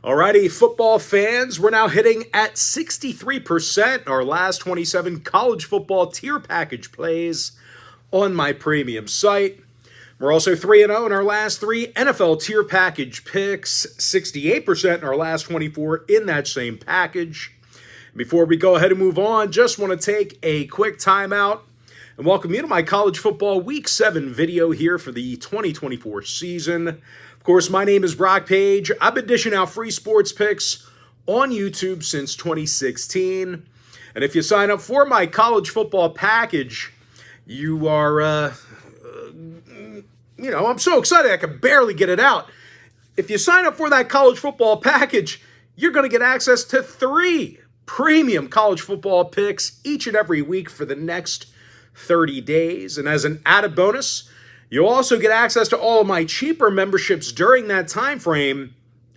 Alrighty, football fans, we're now hitting at 63% our last 27 college football tier package plays on my premium site. We're also 3-0 in our last 3 NFL tier package picks, 68% in our last 24 in that same package. Before we go ahead and move on, just want to take a quick timeout and welcome you to my college football week 7 video here for the 2024 season. Of course, my name is Brock Page. I've been dishing out free sports picks on YouTube since 2016. And if you sign up for my college football package, you are, I'm so excited I can barely get it out. If you sign up for that college football package, you're going to get access to 3 premium college football picks each and every week for the next 30 days. And as an added bonus, you'll also get access to all of my cheaper memberships during that time frame,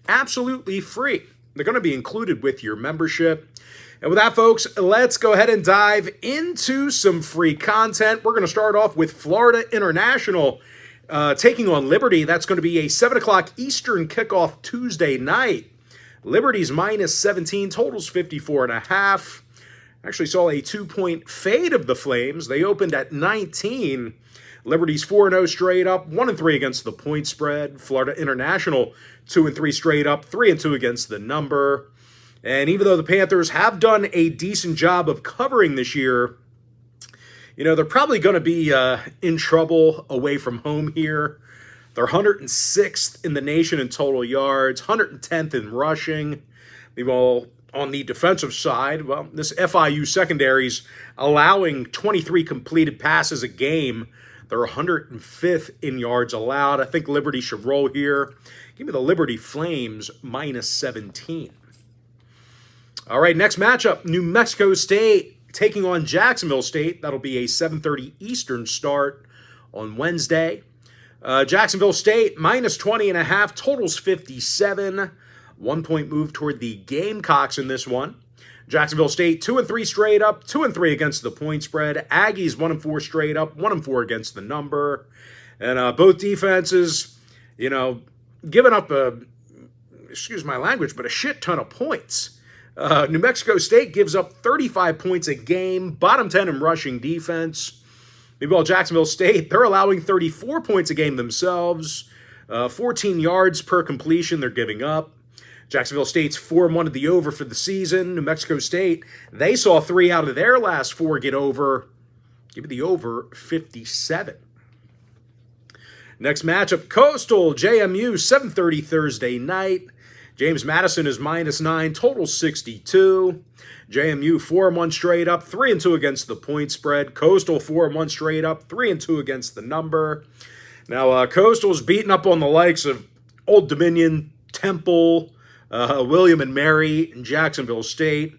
absolutely free. They're going to be included with your membership. And with that, folks, let's go ahead and dive into some free content. We're going to start off with Florida International taking on Liberty. That's going to be a 7 o'clock Eastern kickoff Tuesday night. Liberty's minus 17, totals 54.5. Actually saw a 2-point fade of the Flames. They opened at 19. Liberty's 4-0 straight up, 1-3 against the point spread. Florida International 2-3 straight up, 3-2 against the number. And even though the Panthers have done a decent job of covering this year, they're probably going to be in trouble away from home here. They're 106th in the nation in total yards, 110th in rushing. Meanwhile, on the defensive side, well, this FIU secondary's allowing 23 completed passes a game. They're 105th in yards allowed. I think Liberty should roll here. Give me the Liberty Flames minus 17. All right, next matchup, New Mexico State taking on Jacksonville State. That'll be a 7:30 Eastern start on Wednesday. Jacksonville State minus 20.5, totals 57. 1-point move toward the Gamecocks in this one. Jacksonville State 2-3 straight up, 2-3 against the point spread. Aggies 1-4 straight up, 1-4 against the number. And both defenses, giving up excuse my language, but a shit ton of points. New Mexico State gives up 35 points a game, bottom 10 in rushing defense. Meanwhile, Jacksonville State, they're allowing 34 points a game themselves. 14 yards per completion they're giving up. Jacksonville State's 4-1 at the over for the season. New Mexico State, they saw 3 out of their last 4 get over. Give me the over 57. Next matchup, Coastal JMU, 7:30 Thursday night. James Madison is minus 9, total 62. JMU 4-1 straight up, 3-2 against the point spread. Coastal 4-1 straight up, 3-2 against the number. Now, Coastal's beating up on the likes of Old Dominion, Temple, William and Mary, and Jacksonville State.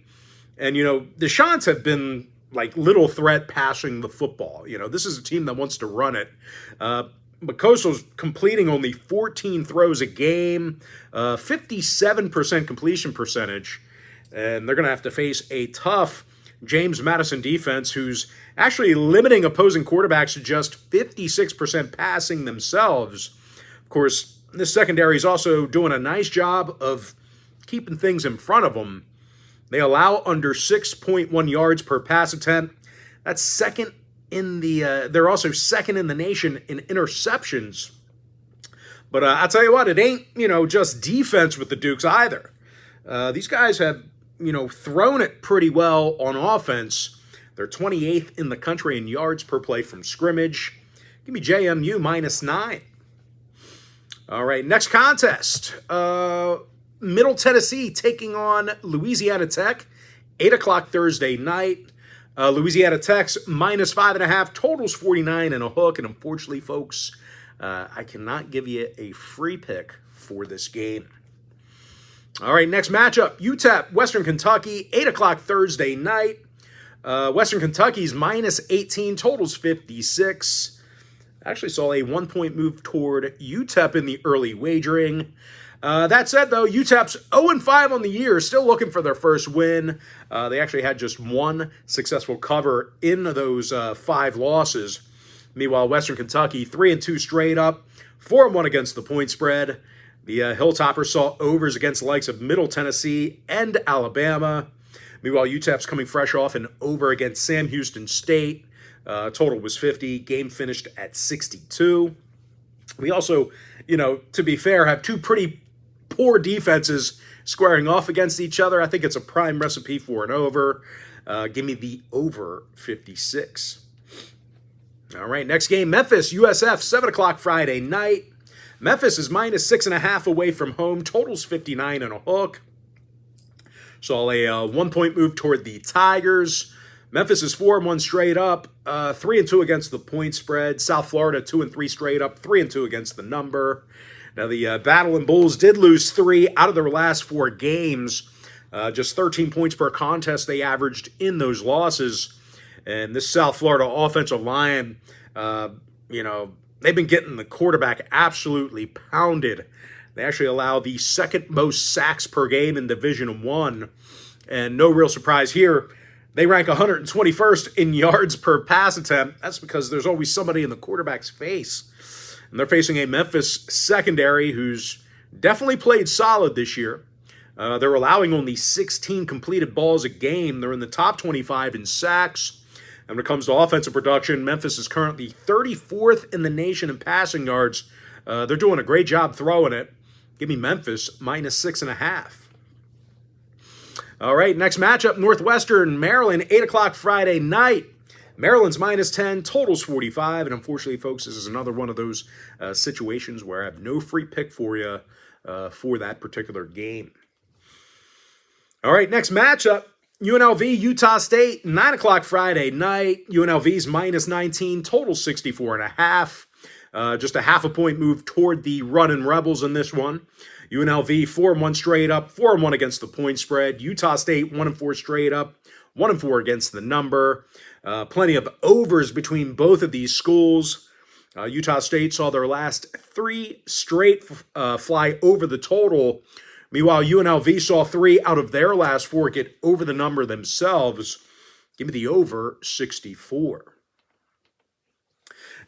And, the Chants have been like little threat passing the football. This is a team that wants to run it. But Coastal's completing only 14 throws a game, 57% completion percentage. And they're going to have to face a tough James Madison defense who's actually limiting opposing quarterbacks to just 56% passing themselves. Of course, this secondary is also doing a nice job of keeping things in front of them. They allow under 6.1 yards per pass attempt. That's second in the, they're also second in the nation in interceptions. But I'll tell you what, it ain't, just defense with the Dukes either. These guys have, thrown it pretty well on offense. They're 28th in the country in yards per play from scrimmage. Give me JMU minus 9. All right, next contest. Middle Tennessee taking on Louisiana Tech, 8 o'clock Thursday night. Louisiana Tech's minus 5.5, totals 49 and a hook. And unfortunately, folks, I cannot give you a free pick for this game. All right, next matchup, UTEP, Western Kentucky, 8 o'clock Thursday night. Western Kentucky's minus 18, totals 56. Actually saw a 1-point move toward UTEP in the early wagering. That said, though, UTEP's 0-5 on the year, still looking for their first win. They actually had just 1 successful cover in those 5 losses. Meanwhile, Western Kentucky, 3-2 straight up, 4-1 against the point spread. The Hilltoppers saw overs against the likes of Middle Tennessee and Alabama. Meanwhile, UTEP's coming fresh off an over against Sam Houston State. Total was 50. Game finished at 62. We also, to be fair, have two pretty poor defenses squaring off against each other. I think it's a prime recipe for an over. Give me the over 56. All right, next game, Memphis, USF, 7 o'clock Friday night. Memphis is minus 6.5 away from home. Total's 59 and a hook. Saw a 1-point move toward the Tigers. Memphis is 4-1 straight up, 3-2 against the point spread. South Florida 2-3 straight up, 3-2 against the number. Now the Battling Bulls did lose 3 out of their last 4 games. Just 13 points per contest they averaged in those losses. And this South Florida offensive line, they've been getting the quarterback absolutely pounded. They actually allow the second most sacks per game in Division I. And no real surprise here, they rank 121st in yards per pass attempt. That's because there's always somebody in the quarterback's face. And they're facing a Memphis secondary who's definitely played solid this year. They're allowing only 16 completed balls a game. They're in the top 25 in sacks. And when it comes to offensive production, Memphis is currently 34th in the nation in passing yards. They're doing a great job throwing it. Give me Memphis minus 6.5. All right, next matchup, Northwestern, Maryland, 8 o'clock Friday night. Maryland's minus 10, totals 45. And unfortunately, folks, this is another one of those situations where I have no free pick for you for that particular game. All right, next matchup, UNLV, Utah State, 9 o'clock Friday night. UNLV's minus 19, total 64.5. Just a half a point move toward the running Rebels in this one. UNLV 4-1 straight up, 4-1 against the point spread. Utah State 1-4 straight up, 1-4 against the number. Plenty of overs between both of these schools. Utah State saw their last 3 straight fly over the total. Meanwhile, UNLV saw 3 out of their last 4 get over the number themselves. Give me the over 64.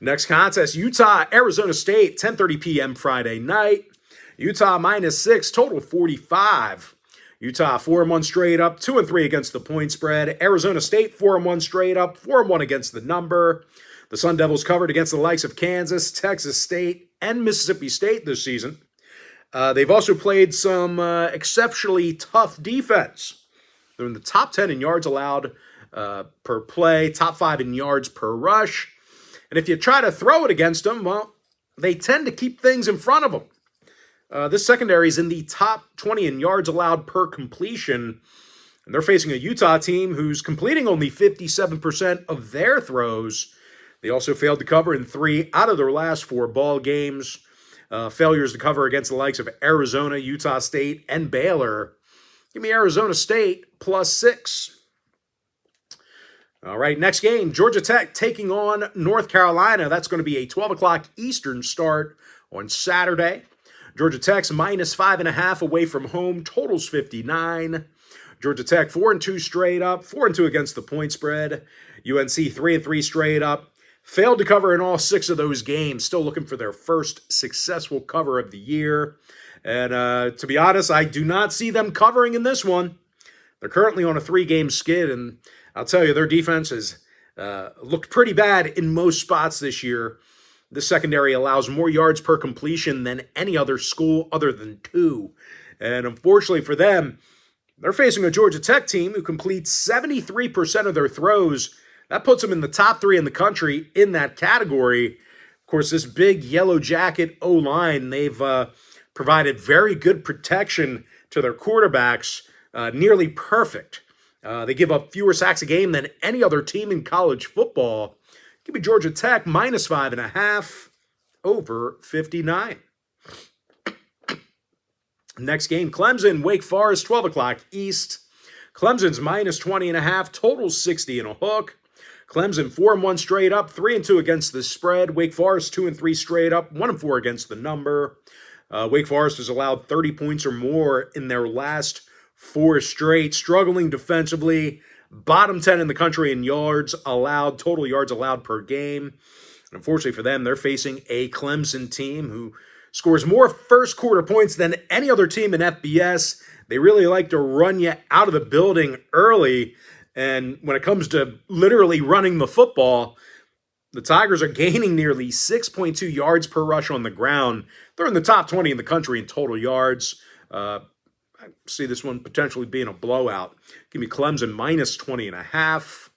Next contest, Utah, Arizona State, 10:30 p.m. Friday night. Utah minus 6, total 45. Utah 4-1 straight up, 2-3 against the point spread. Arizona State 4-1 straight up, 4-1 against the number. The Sun Devils covered against the likes of Kansas, Texas State, and Mississippi State this season. They've also played some exceptionally tough defense. They're in the top 10 in yards allowed per play, top 5 in yards per rush. And if you try to throw it against them, well, they tend to keep things in front of them. This secondary is in the top 20 in yards allowed per completion. And they're facing a Utah team who's completing only 57% of their throws. They also failed to cover in 3 out of their last 4 ball games. Failures to cover against the likes of Arizona, Utah State, and Baylor. Give me Arizona State plus 6. All right, next game, Georgia Tech taking on North Carolina. That's going to be a 12 o'clock Eastern start on Saturday. Georgia Tech's minus 5.5 away from home, totals 59. Georgia Tech 4-2 straight up, 4-2 against the point spread. UNC 3-3 straight up. Failed to cover in all 6 of those games. Still looking for their first successful cover of the year. And to be honest, I do not see them covering in this one. They're currently on a 3-game skid, and I'll tell you, their defense has looked pretty bad in most spots this year. The secondary allows more yards per completion than any other school other than 2. And unfortunately for them, they're facing a Georgia Tech team who completes 73% of their throws. That puts them in the top 3 in the country in that category. Of course, this big yellow jacket O-line, they've provided very good protection to their quarterbacks, nearly perfect. They give up fewer sacks a game than any other team in college football. Give me Georgia Tech minus 5.5 over 59. Next game, Clemson, Wake Forest, 12 o'clock East. Clemson's minus 20.5, total 60 and a hook. Clemson 4-1 straight up, 3-2 against the spread. Wake Forest 2-3 straight up, 1-4 against the number. Wake Forest has allowed 30 points or more in their last 4 straight, struggling defensively. Bottom 10 in the country in yards allowed, total yards allowed per game. And unfortunately for them, they're facing a Clemson team who scores more first quarter points than any other team in FBS. They really like to run you out of the building early. And when it comes to literally running the football, the Tigers are gaining nearly 6.2 yards per rush on the ground. They're in the top 20 in the country in total yards. I see this one potentially being a blowout. Give me Clemson minus 20.5,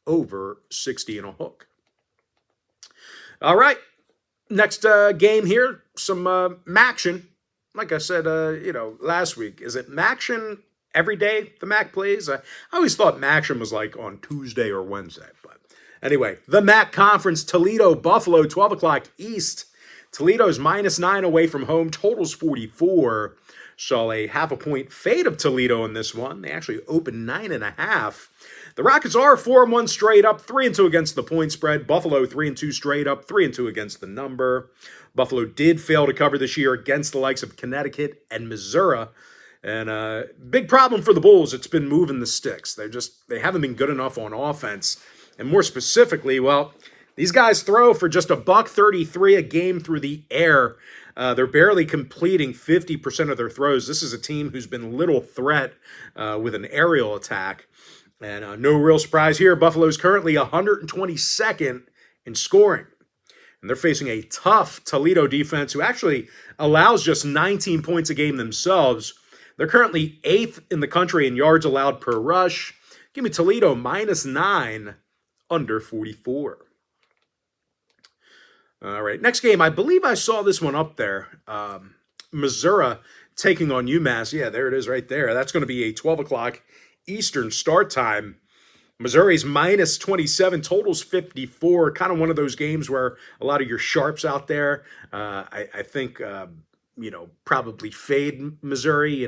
over 60 and a hook. All right, next game here, some MACtion. Like I said, last week, is it MACtion every day the MAC plays? I always thought MACtion was like on Tuesday or Wednesday. But anyway, the MAC Conference, Toledo, Buffalo, 12 o'clock East. Toledo's -9 away from home, totals 44. Saw a half a point fade of Toledo in this one. They actually opened 9.5. The Rockets are 4-1 straight up, 3-2 against the point spread. Buffalo 3-2 straight up, 3-2 against the number. Buffalo did fail to cover this year against the likes of Connecticut and Missouri. And big problem for the Bulls, it's been moving the sticks. They haven't been good enough on offense. And more specifically, well, these guys throw for just $133 a game through the air. They're barely completing 50% of their throws. This is a team who's been little threat with an aerial attack. And no real surprise here. Buffalo's currently 122nd in scoring. And they're facing a tough Toledo defense who actually allows just 19 points a game themselves. They're currently 8th in the country in yards allowed per rush. Give me Toledo -9, under 44. All right, next game. I believe I saw this one up there. Missouri taking on UMass. Yeah, there it is right there. That's going to be a 12 o'clock Eastern start time. Missouri's -27, totals 54. Kind of one of those games where a lot of your sharps out there, I think, probably fade Missouri.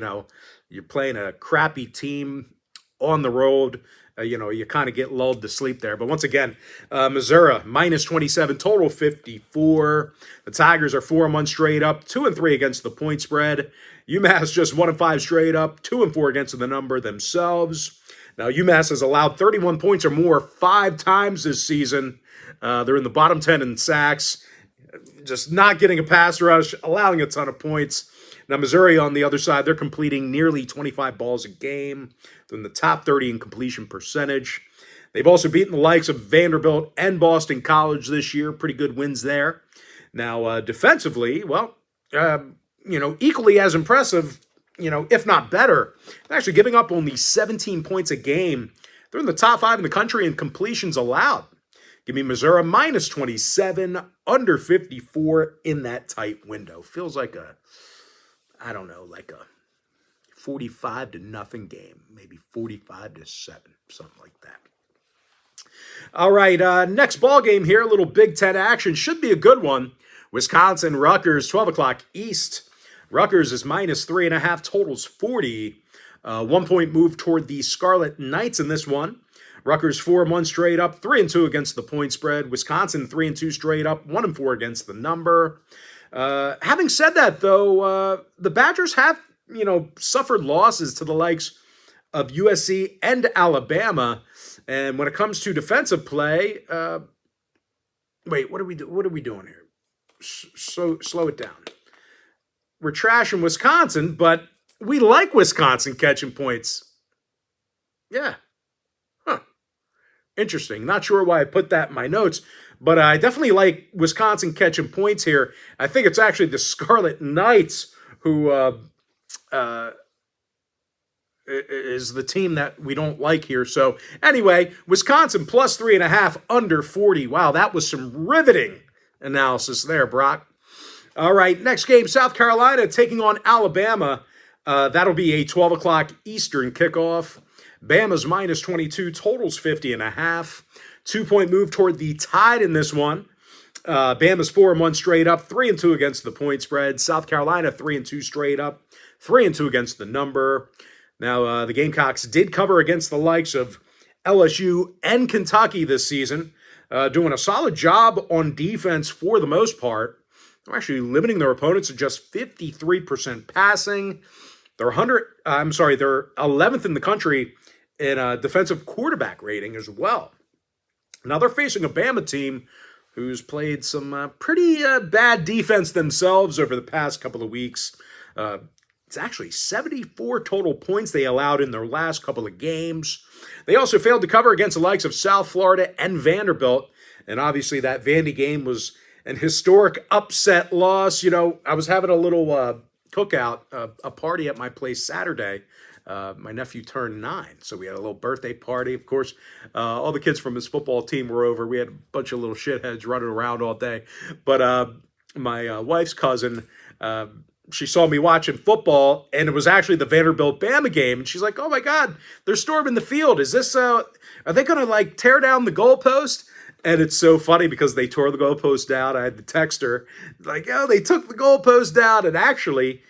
You're playing a crappy team on the road. You kind of get lulled to sleep there. But once again, Missouri, -27, total 54. The Tigers are 4-1 straight up, 2-3 against the point spread. UMass just 1-5 straight up, 2-4 against the number themselves. Now, UMass has allowed 31 points or more 5 times this season. They're in the bottom 10 in sacks, just not getting a pass rush, allowing a ton of points. Now, Missouri, on the other side, they're completing nearly 25 balls a game. They're in the top 30 in completion percentage. They've also beaten the likes of Vanderbilt and Boston College this year. Pretty good wins there. Now, defensively, well, equally as impressive, if not better. They're actually giving up only 17 points a game. They're in the top 5 in the country in completions allowed. Give me Missouri -27, under 54 in that tight window. Feels like a 45-0 game, maybe 45-7, something like that. All right, next ball game here, a little Big Ten action. Should be a good one. Wisconsin, Rutgers, 12 o'clock East. Rutgers is -3.5, totals 40. 1 point move toward the Scarlet Knights in this one. Rutgers 4-1 straight up, 3-2 against the point spread. Wisconsin 3-2 straight up, 1-4 against the number. Having said that, though, the Badgers have, suffered losses to the likes of USC and Alabama. And when it comes to defensive play, wait, what are we doing here? Slow it down. We're trashing Wisconsin, but we like Wisconsin catching points. Yeah. Huh. Interesting. Not sure why I put that in my notes, but I definitely like Wisconsin catching points here. I think it's actually the Scarlet Knights who is the team that we don't like here. So anyway, Wisconsin +3.5, under 40. Wow, that was some riveting analysis there, Brock. All right, next game, South Carolina taking on Alabama. That'll be a 12 o'clock Eastern kickoff. Bama's -22, totals 50.5. 2 point move toward the Tide in this one. Bama's 4-1 straight up, 3-2 against the point spread. South Carolina 3-2 straight up, 3-2 against the number. Now, the Gamecocks did cover against the likes of LSU and Kentucky this season, doing a solid job on defense for the most part. They're actually limiting their opponents to just 53% passing. They're 11th in the country in defensive quarterback rating as well. Now they're facing a Bama team who's played some pretty bad defense themselves over the past couple of weeks. It's actually 74 total points they allowed in their last couple of games. They also failed to cover against the likes of South Florida and Vanderbilt. And obviously that Vandy game was an historic upset loss. You know, I was having a little cookout, a party at my place Saturday. My nephew turned 9, so we had a little birthday party. Of course, all the kids from his football team were over. We had a bunch of little shitheads running around all day. But my wife's cousin, she saw me watching football, and it was actually the Vanderbilt-Bama game. And she's like, "Oh my God, they're storming the field. Is this? Are they going to like tear down the goalpost?" And it's so funny because they tore the goalpost down. I had to text her, like, "Oh, they took the goalpost down," and actually,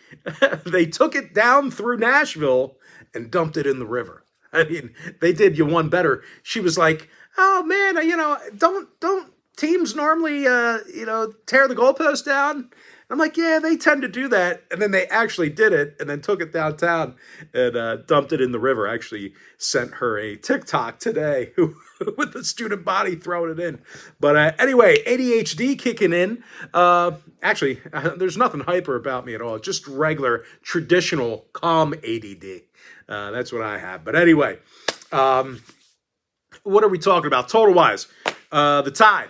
they took it down through Nashville and dumped it in the river. I mean, they did you one better. She was like, "Oh man, don't teams normally tear the goalpost down?" I'm like, "Yeah, they tend to do that." And then they actually did it and then took it downtown and dumped it in the river. I actually sent her a TikTok today with the student body throwing it in. But anyway, ADHD kicking in. Actually, there's nothing hyper about me at all. Just regular, traditional, calm ADD. That's what I have. But anyway, what are we talking about? Total-wise, the Tide.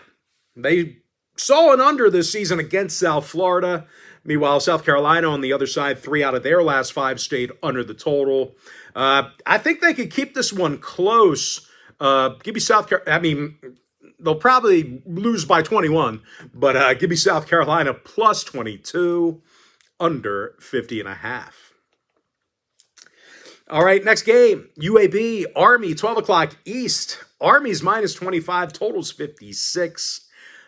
They saw an under this season against South Florida. Meanwhile, South Carolina on the other side, 3 out of their last 5 stayed under the total. I think they could keep this one close. Give me South Carolina. I mean, they'll probably lose by 21, but give me South Carolina plus 22, under 50.5. All right, next game, UAB, Army, 12 o'clock East. Army's minus 25, totals 56.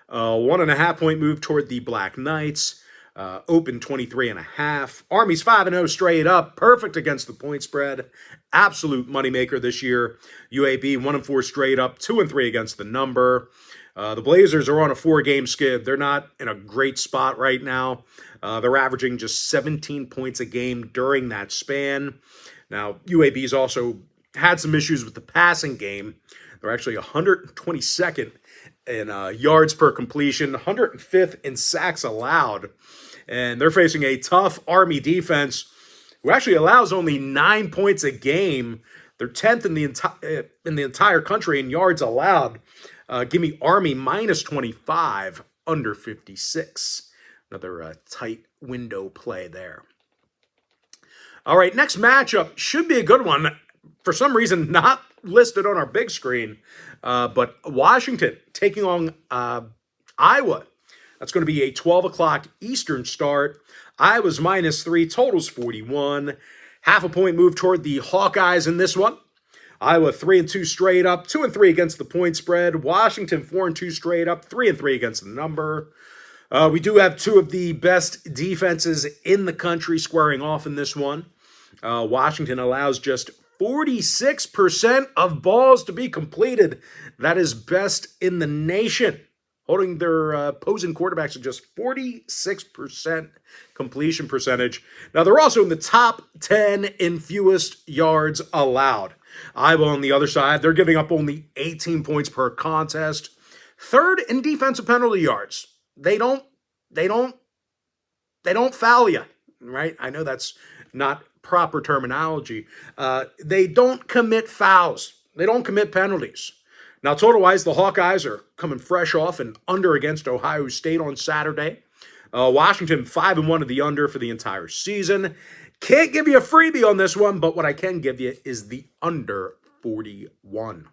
1.5 point move toward the Black Knights. Open 23.5. Army's 5-0 straight up. Perfect against the point spread. Absolute moneymaker this year. UAB 1-4 straight up. 2-3 against the number. The Blazers are on a 4-game skid. They're not in a great spot right now. They're averaging just 17 points a game during that span. Now, UAB's also had some issues with the passing game. They're actually 122nd in yards per completion, 105th in sacks allowed. And they're facing a tough Army defense who actually allows only 9 points a game. They're 10th in the entire country in yards allowed. Give me Army minus 25, under 56. Another tight window play there. All right, next matchup should be a good one. For some reason, not listed on our big screen. But Washington taking on Iowa. That's going to be a 12 o'clock Eastern start. Iowa's minus 3, totals 41. 0.5 point move toward the Hawkeyes in this one. Iowa 3-2 straight up, 2-3 against the point spread. Washington 4-2 straight up, 3-3 against the number. We do have 2 of the best defenses in the country squaring off in this one. Washington allows just 46% of balls to be completed. That is best in the nation. Holding their opposing quarterbacks at just 46% completion percentage. Now, they're also in the top 10 in fewest yards allowed. Iowa on the other side, they're giving up only 18 points per contest. 3rd in defensive penalty yards. They don't foul you, right? I know that's not proper terminology. They don't commit fouls. They don't commit penalties. Now, total-wise, the Hawkeyes are coming fresh off and under against Ohio State on Saturday. Washington 5-1 of the under for the entire season. Can't give you a freebie on this one, but what I can give you is the under 41.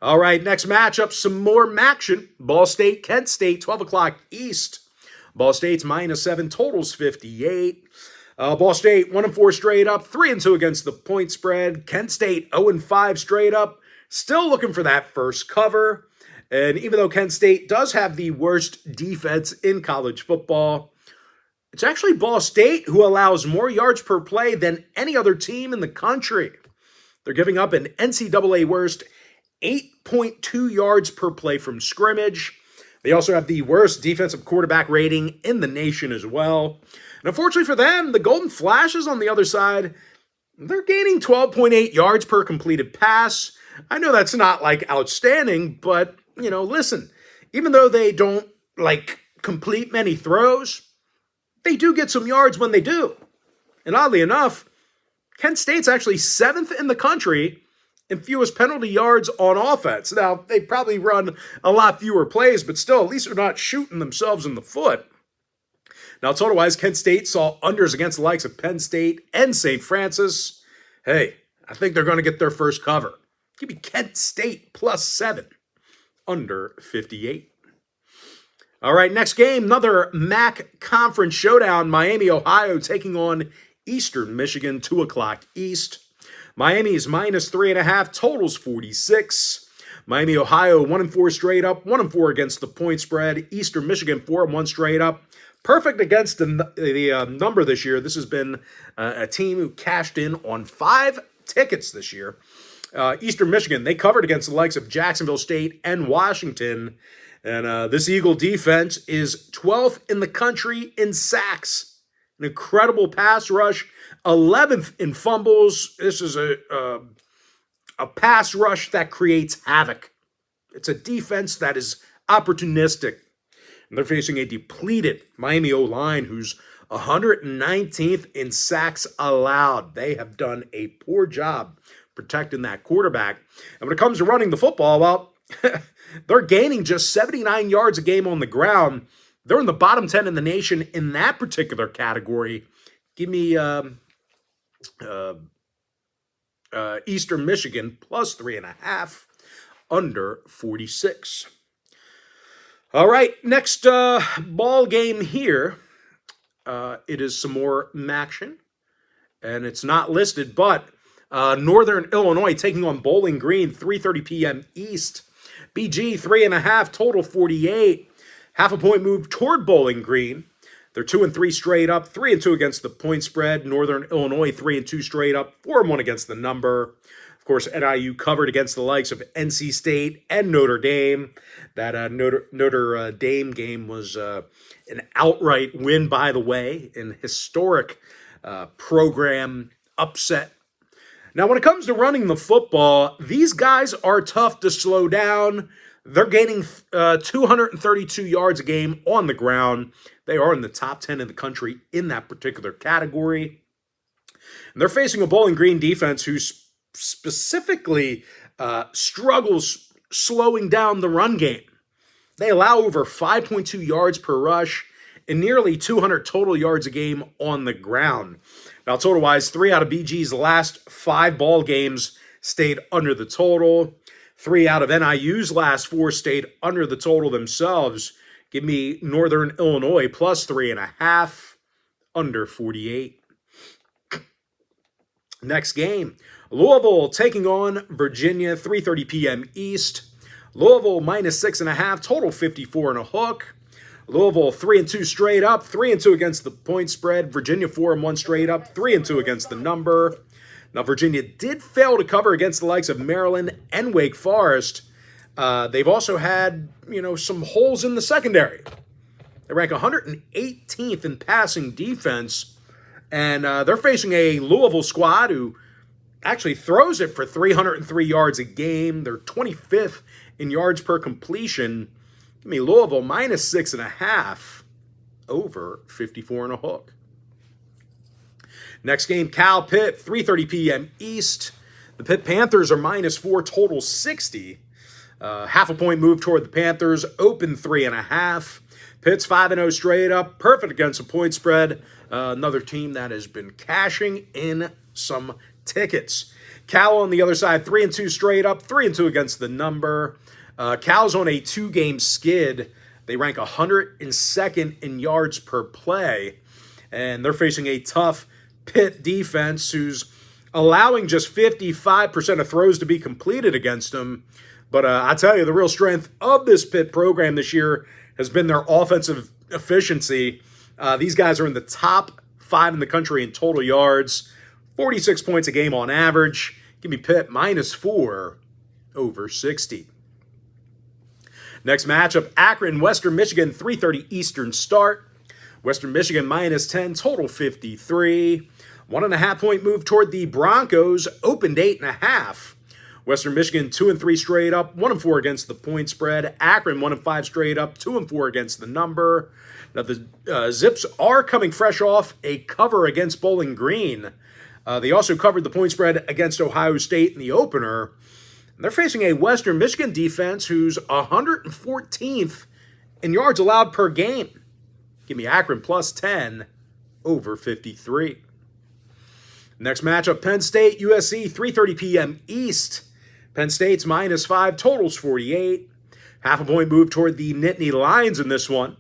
All right, next matchup, some more action. Ball State, Kent State, 12 o'clock East. Ball State's minus 7, totals 58. Ball State 1-4 straight up, 3-2 against the point spread. Kent State 0-5 straight up, still looking for that first cover. And even though Kent State does have the worst defense in college football, it's actually Ball State who allows more yards per play than any other team in the country. They're giving up an NCAA worst 8.2 yards per play from scrimmage. They also have the worst defensive quarterback rating in the nation as well. And unfortunately for them, the Golden Flashes on the other side, they're gaining 12.8 yards per completed pass. I know that's not like outstanding, but, listen, even though they don't complete many throws, they do get some yards when they do. And oddly enough, Kent State's actually 7th in the country in fewest penalty yards on offense. Now, they probably run a lot fewer plays, but still, at least they're not shooting themselves in the foot. Now, total-wise, Kent State saw unders against the likes of Penn State and St. Francis. Hey, I think they're going to get their first cover. Give me Kent State +7, under 58. All right, next game, another MAC conference showdown. Miami, Ohio taking on Eastern Michigan, 2 o'clock East. Miami is -3.5, totals 46. Miami, Ohio, 1-4 straight up, 1-4 against the point spread. Eastern Michigan, 4-1 straight up. Perfect against the number this year. This has been a team who cashed in on 5 tickets this year. Eastern Michigan, they covered against the likes of Jacksonville State and Washington. And this Eagle defense is 12th in the country in sacks. An incredible pass rush, 11th in fumbles. This is a pass rush that creates havoc. It's a defense that is opportunistic. And they're facing a depleted Miami O-line who's 119th in sacks allowed. They have done a poor job protecting that quarterback. And when it comes to running the football, well, they're gaining just 79 yards a game on the ground. They're in the bottom 10 in the nation in that particular category. Give me Eastern Michigan +3.5, under 46. All right, next ball game here. It is some more action, and it's not listed, but Northern Illinois taking on Bowling Green, 3:30 p.m. East. BG 3.5, total 48. Half a point move toward Bowling Green. They're 2-3 straight up, 3-2 against the point spread. Northern Illinois 3-2 straight up, 4-1 against the number. Of course, NIU covered against the likes of NC State and Notre Dame. That Notre Dame game was an outright win, by the way, an historic program upset. Now, when it comes to running the football, these guys are tough to slow down. They're gaining 232 yards a game on the ground. They are in the top 10 in the country in that particular category. And they're facing a Bowling Green defense who specifically struggles slowing down the run game. They allow over 5.2 yards per rush and nearly 200 total yards a game on the ground. Now, total-wise, 3 out of BG's last 5 ball games stayed under the total. 3 out of NIU's last 4 stayed under the total themselves. Give me Northern Illinois +3.5, under 48. Next game, Louisville taking on Virginia, 3:30 p.m. East. Louisville -6.5, total 54 and a hook. Louisville 3-2 straight up, 3-2 against the point spread. Virginia 4-1 straight up, 3-2 against the number. Now, Virginia did fail to cover against the likes of Maryland and Wake Forest. They've also had, some holes in the secondary. They rank 118th in passing defense, and they're facing a Louisville squad who actually throws it for 303 yards a game. They're 25th in yards per completion. Give me Louisville -6.5, over 54 and a hook. Next game, Cal Pitt, 3:30 p.m. East. The Pitt Panthers are -4, total 60. Half a point move toward the Panthers, open 3.5. Pitt's 5-0 straight up, perfect against the point spread. Another team that has been cashing in some tickets. Cal on the other side, 3-2 straight up, 3-2 against the number. Cal's on a 2-game skid. They rank 102nd in yards per play, and they're facing a tough Pitt defense who's allowing just 55% of throws to be completed against them. But I tell you, the real strength of this Pitt program this year has been their offensive efficiency. These guys are in the top 5 in the country in total yards, 46 points a game on average. Give me Pitt -4, over 60. Next matchup, Akron, Western Michigan, 3:30 Eastern start. Western Michigan -10, total 53. 1.5 point move toward the Broncos, opened 8.5. Western Michigan 2-3 straight up, 1-4 against the point spread. Akron 1-5 straight up, 2-4 against the number. Now the Zips are coming fresh off a cover against Bowling Green. They also covered the point spread against Ohio State in the opener. And they're facing a Western Michigan defense who's 114th in yards allowed per game. Give me Akron plus 10 over 53. Next matchup, Penn State, USC, 3:30 p.m. East. Penn State's -5, totals 48. Half a point move toward the Nittany Lions in this one.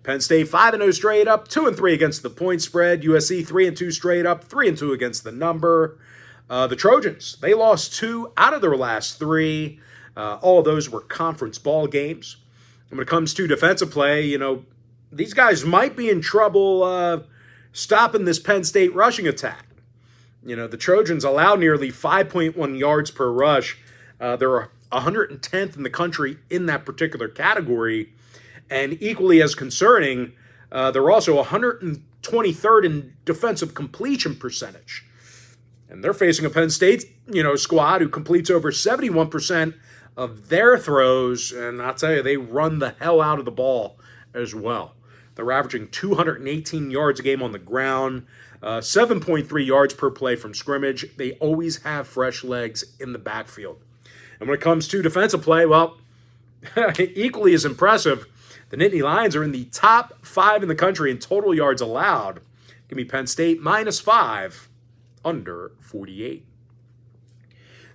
Penn State 5-0 straight up, 2-3 against the point spread. USC 3-2 straight up, 3-2 against the number. The Trojans, they lost 2 out of their last 3. All of those were conference ball games. And when it comes to defensive play, these guys might be in trouble stopping this Penn State rushing attack. The Trojans allow nearly 5.1 yards per rush. They're 110th in the country in that particular category. And equally as concerning, they're also 123rd in defensive completion percentage. And they're facing a Penn State, squad who completes over 71% of their throws. And I'll tell you, they run the hell out of the ball as well. They're averaging 218 yards a game on the ground, 7.3 yards per play from scrimmage. They always have fresh legs in the backfield. And when it comes to defensive play, well, equally as impressive, the Nittany Lions are in the top 5 in the country in total yards allowed. Give me Penn State -5, under 48.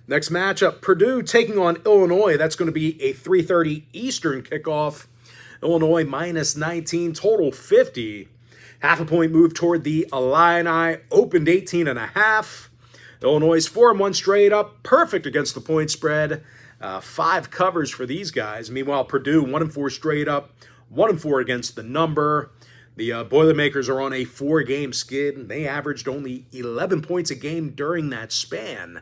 Next matchup, Purdue taking on Illinois. That's going to be a 3:30 Eastern kickoff. Illinois -19, total 50. Half a point move toward the Illini, opened 18.5. Illinois 4-1 straight up, perfect against the point spread. 5 covers for these guys. Meanwhile, Purdue 1-4 straight up, 1-4 against the number. The Boilermakers are on a 4-game skid, and they averaged only 11 points a game during that span.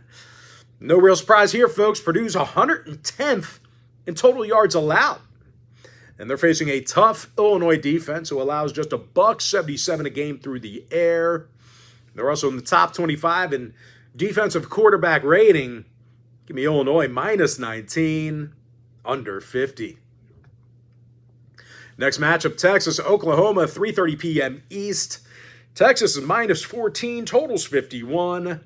No real surprise here, folks. Purdue's 110th in total yards allowed. And they're facing a tough Illinois defense who allows just $177 a game through the air. They're also in the top 25 in defensive quarterback rating. Give me Illinois -19, under 50. Next matchup, Texas, Oklahoma, 3:30 p.m. East. Texas is -14, totals 51.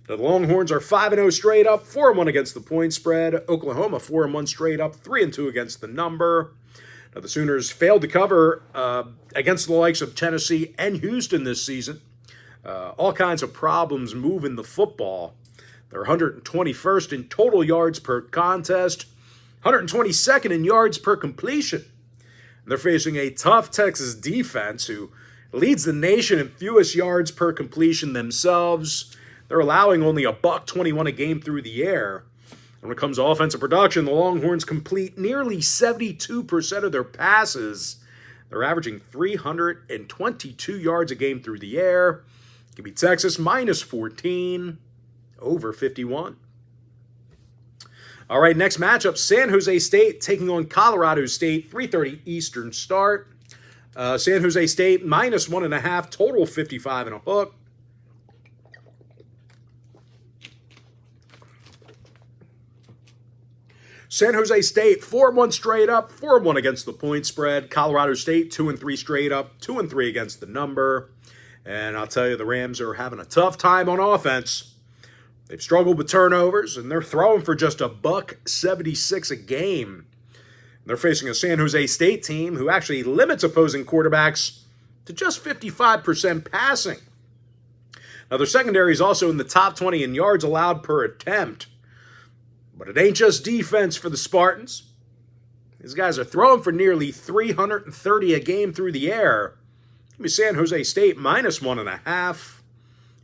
The Longhorns are 5-0 straight up, 4-1 against the point spread. Oklahoma 4-1 straight up, 3-2 against the number. Now, the Sooners failed to cover against the likes of Tennessee and Houston this season. All kinds of problems moving the football. They're 121st in total yards per contest, 122nd in yards per completion. And they're facing a tough Texas defense who leads the nation in fewest yards per completion themselves. They're allowing only $121 a game through the air. And when it comes to offensive production, the Longhorns complete nearly 72% of their passes. They're averaging 322 yards a game through the air. Give me Texas -14, over 51. All right, next matchup, San Jose State taking on Colorado State, 3:30 Eastern start. San Jose State -1.5, total 55 and a hook. San Jose State 4-1 straight up, 4-1 against the point spread. Colorado State 2-3 straight up, 2-3 against the number. And I'll tell you, the Rams are having a tough time on offense. They've struggled with turnovers, and they're throwing for just $176 a game. They're facing a San Jose State team who actually limits opposing quarterbacks to just 55% passing. Now, their secondary is also in the top 20 in yards allowed per attempt. But it ain't just defense for the Spartans. These guys are throwing for nearly 330 a game through the air. Give me San Jose State -1.5,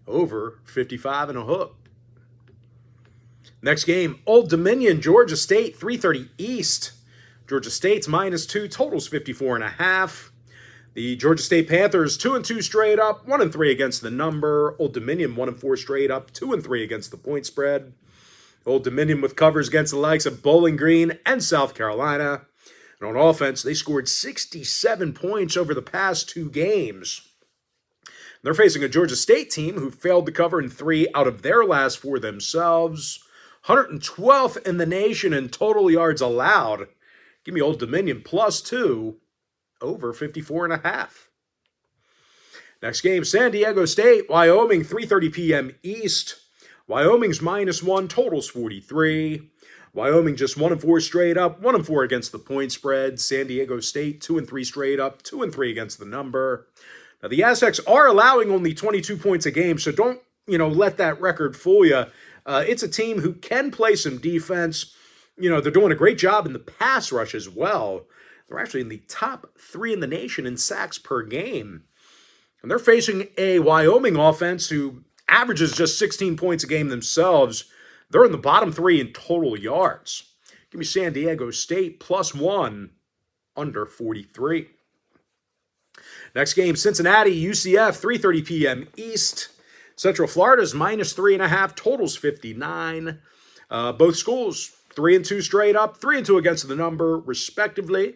over 55 and a hook. Next game, Old Dominion, Georgia State, 3:30 East. Georgia State's -2, totals 54.5. The Georgia State Panthers 2-2 straight up, 1-3 against the number. Old Dominion 1-4 straight up, 2-3 against the point spread. Old Dominion with covers against the likes of Bowling Green and South Carolina. And on offense, they scored 67 points over the past 2 games. They're facing a Georgia State team who failed to cover in 3 out of their last 4 themselves. 112th in the nation in total yards allowed. Give me Old Dominion +2 over 54.5. Next game, San Diego State, Wyoming, 3:30 p.m. East. Wyoming's -1, totals 43. Wyoming just 1-4 straight up, 1-4 against the point spread. San Diego State 2-3 straight up, 2-3 against the number. Now the Aztecs are allowing only 22 points a game, so don't let that record fool you. It's a team who can play some defense. They're doing a great job in the pass rush as well. They're actually in the top 3 in the nation in sacks per game. And they're facing a Wyoming offense who averages just 16 points a game themselves. They're in the bottom 3 in total yards. Give me San Diego State +1 under 43. Next game, Cincinnati, UCF, 3:30 p.m. East. Central Florida's -3.5, totals 59. Both schools 3-2 straight up, 3-2 against the number, respectively.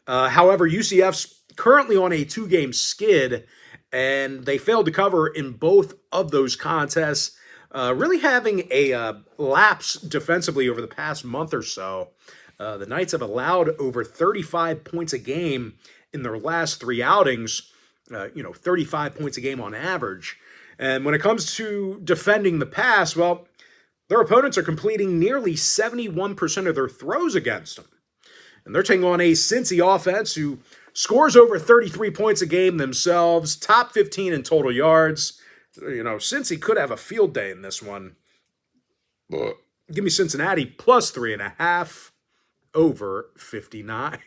However, UCF's currently on a 2-game skid, and they failed to cover in both of those contests, really having a lapse defensively over the past month or so. The Knights have allowed over 35 points a game in their last 3 outings, 35 points a game on average. And when it comes to defending the pass, well, their opponents are completing nearly 71% of their throws against them. And they're taking on a Cincy offense who scores over 33 points a game themselves, top 15 in total yards. Cincy could have a field day in this one. Give me Cincinnati +3.5 over 59.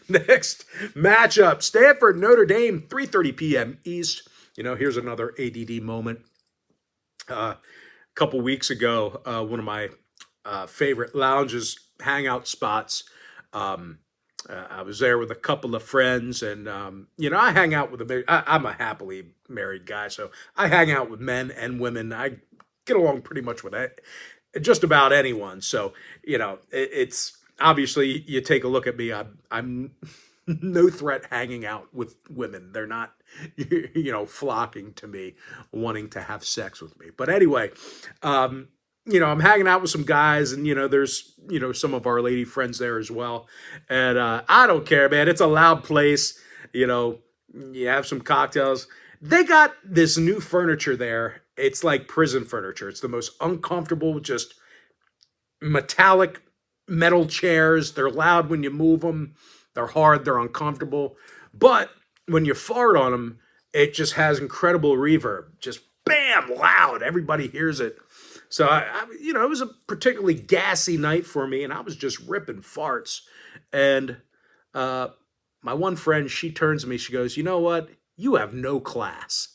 Next matchup, Stanford, Notre Dame, 3:30 p.m. East. Here's another ADD moment. A couple weeks ago, one of my favorite lounges, hangout spots, I was there with a couple of friends, and I hang out with I'm a happily married guy, so I hang out with men and women. I get along pretty much with just about anyone. So it's obviously, you take a look at me. I'm no threat hanging out with women. They're not flocking to me, wanting to have sex with me. But anyway, I'm hanging out with some guys, and, there's, some of our lady friends there as well. And I don't care, man. It's a loud place. You have some cocktails. They got this new furniture there. It's like prison furniture. It's the most uncomfortable, just metallic metal chairs. They're loud when you move them. They're hard. They're uncomfortable. But when you fart on them, it just has incredible reverb. Just bam, loud. Everybody hears it. So, it was a particularly gassy night for me, and I was just ripping farts. And my one friend, she turns to me, she goes, "You know what? You have no class."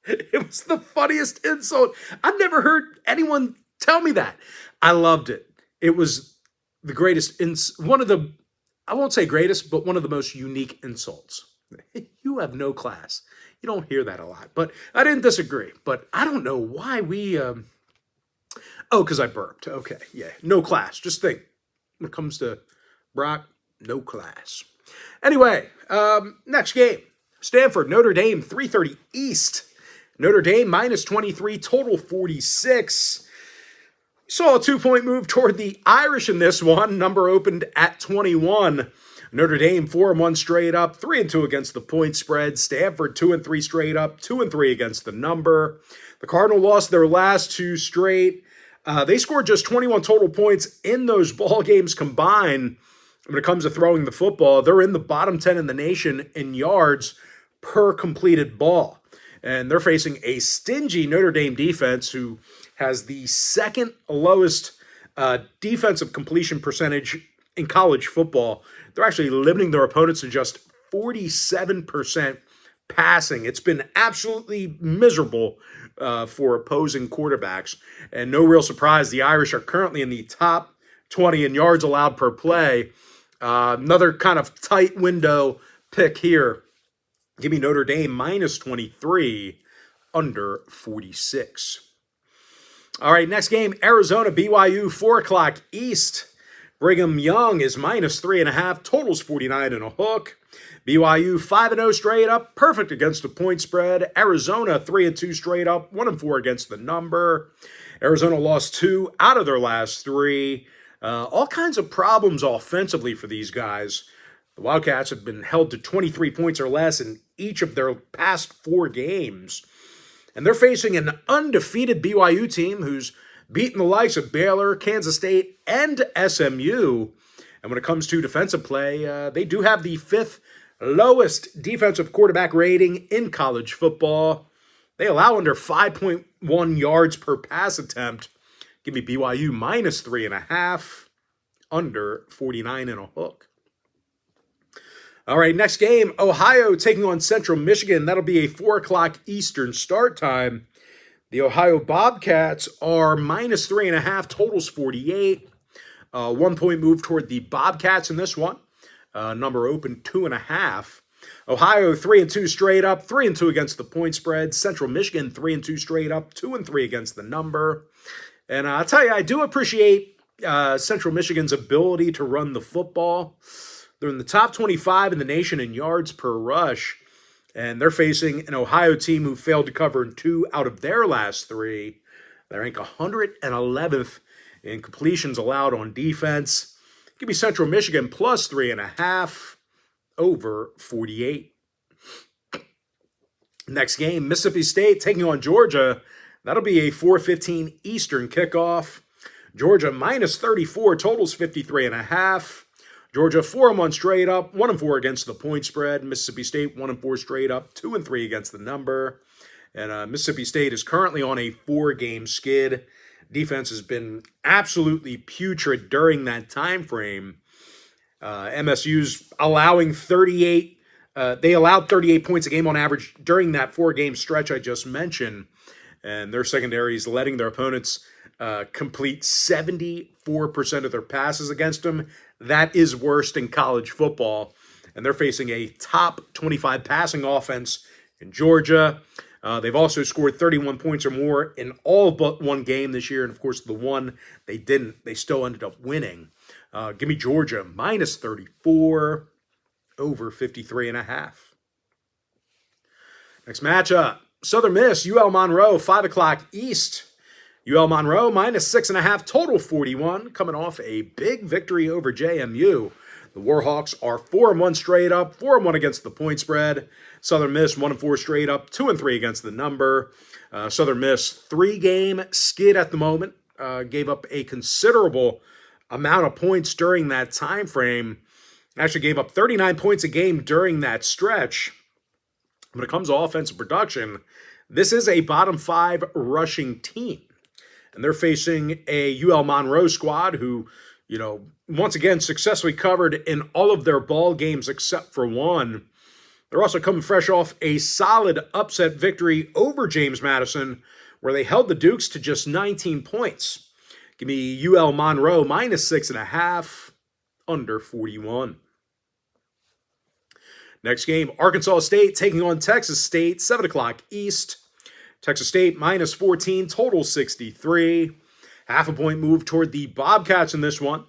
It was the funniest insult. I've never heard anyone tell me that. I loved it. It was the greatest, one of the, I won't say greatest, but one of the most unique insults. You have no class. You don't hear that a lot, but I didn't disagree. But I don't know why we, because I burped. Okay, yeah, no class. Just think, when it comes to Brock, no class. Anyway, next game, Stanford, Notre Dame, 3:30 East. Notre Dame -23, total 46. Saw a 2-point move toward the Irish in this one. Number opened at 21. Notre Dame 4-1 straight up, 3-2 against the point spread. Stanford 2-3 straight up, 2-3 against the number. The Cardinal lost their last 2 straight. They scored just 21 total points in those ball games combined. When it comes to throwing the football, they're in the bottom 10 in the nation in yards per completed ball. And they're facing a stingy Notre Dame defense who has the second lowest defensive completion percentage in college football. They're actually limiting their opponents to just 47% passing. It's been absolutely miserable for opposing quarterbacks. And no real surprise, the Irish are currently in the top 20 in yards allowed per play. Another kind of tight window pick here. Give me Notre Dame -23, under 46. All right, next game, Arizona, BYU, 4 o'clock East. Brigham Young is -3.5, totals 49 and a hook. BYU 5-0 straight up, perfect against the point spread. Arizona 3-2 straight up, 1-4 against the number. Arizona lost 2 out of their last 3. All kinds of problems offensively for these guys. The Wildcats have been held to 23 points or less in each of their past 4 games. And they're facing an undefeated BYU team who's beaten the likes of Baylor, Kansas State, and SMU. And when it comes to defensive play, they do have the 5th lowest defensive quarterback rating in college football. They allow under 5.1 yards per pass attempt. Give me BYU minus 3.5, under 49.5. All right, next game, Ohio taking on Central Michigan. That'll be a 4 o'clock Eastern start time. The Ohio Bobcats are minus 3.5, totals 48. 1 point move toward the Bobcats in this one. Number open 2.5. Ohio 3-2 straight up, 3-2 against the point spread. Central Michigan 3-2 straight up, 2-3 against the number. And I'll tell you, I do appreciate Central Michigan's ability to run the football. They're in the top 25 in the nation in yards per rush, and they're facing an Ohio team who failed to cover in 2 out of their last 3. They rank 111th in completions allowed on defense. Give me Central Michigan plus 3.5, over 48. Next game, Mississippi State taking on Georgia. That'll be a 4:15 Eastern kickoff. Georgia minus 34, totals 53.5. Georgia 4-1 straight up, 1-4 against the point spread. Mississippi State 1-4 straight up, 2-3 against the number. And Mississippi State is currently on a 4-game skid. Defense has been absolutely putrid during that time frame. MSU's allowing 38. They allowed 38 points a game on average during that 4-game stretch I just mentioned. And their secondary is letting their opponents complete 74% of their passes against them. That is worst in college football. And they're facing a top 25 passing offense in Georgia. They've also scored 31 points or more in all but one game this year. And, of course, the one they didn't, they still ended up winning. Give me Georgia minus 34, over 53.5. Next matchup, Southern Miss, UL Monroe, 5 o'clock East. UL Monroe minus 6.5, total 41, coming off a big victory over JMU. The Warhawks are 4-1 straight up, 4-1 against the point spread. Southern Miss 1-4 straight up, 2-3 against the number. Southern Miss 3-game skid at the moment. Gave up a considerable amount of points during that time frame. Actually gave up 39 points a game during that stretch. When it comes to offensive production, this is a bottom 5 rushing team. And they're facing a UL Monroe squad who, once again, successfully covered in all of their ball games except for one. They're also coming fresh off a solid upset victory over James Madison, where they held the Dukes to just 19 points. Give me UL Monroe minus 6.5, under 41. Next game, Arkansas State taking on Texas State, 7 o'clock East. Texas State minus 14, total 63. Half a point move toward the Bobcats in this one.